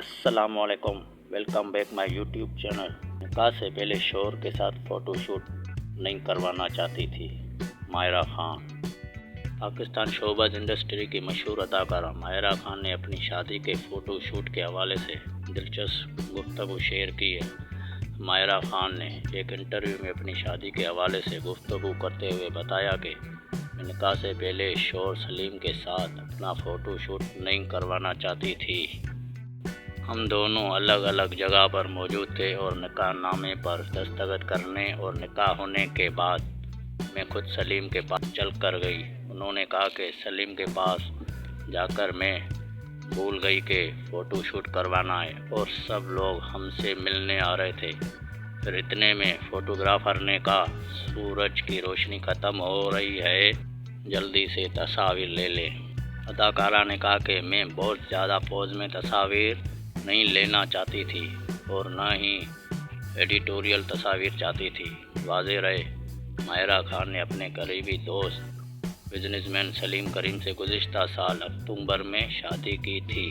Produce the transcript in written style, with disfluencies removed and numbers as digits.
अस्सलाम वालेकुम, welcome back my YouTube channel. निकाह से पहले शौहर के साथ फ़ोटो शूट नहीं करवाना चाहती थी मायरा खान। पाकिस्तान शोबाज इंडस्ट्री की मशहूर अदाकारा मायरा खान ने अपनी शादी के फ़ोटो शूट के हवाले से दिलचस्प गुफ्तगू शेयर की है। मायरा खान ने एक इंटरव्यू में अपनी शादी के हवाले से गुफ्तगू करते हुए बताया कि मैं निकाह से पहले शौहर सलीम के साथ अपना फ़ोटो शूट नहीं करवाना चाहती थी। हम दोनों अलग अलग जगह पर मौजूद थे और निकाह नामे पर दस्तखत करने और निकाह होने के बाद मैं खुद सलीम के पास चल कर गई। उन्होंने कहा कि सलीम के पास जाकर मैं भूल गई कि फ़ोटो शूट करवाना है और सब लोग हमसे मिलने आ रहे थे। फिर इतने में फ़ोटोग्राफ़र ने कहा, सूरज की रोशनी ख़त्म हो रही है, जल्दी से तस्वीर ले लें। अदाकारा ने कहा कि मैं बहुत ज़्यादा पोज में तस्वीर नहीं लेना चाहती थी और न ही एडिटोरियल तस्वीर चाहती थी। वाज़ेह रहे, मायरा खान ने अपने करीबी दोस्त बिजनेसमैन सलीम करीम से गुज़िश्ता साल अक्टूबर में शादी की थी।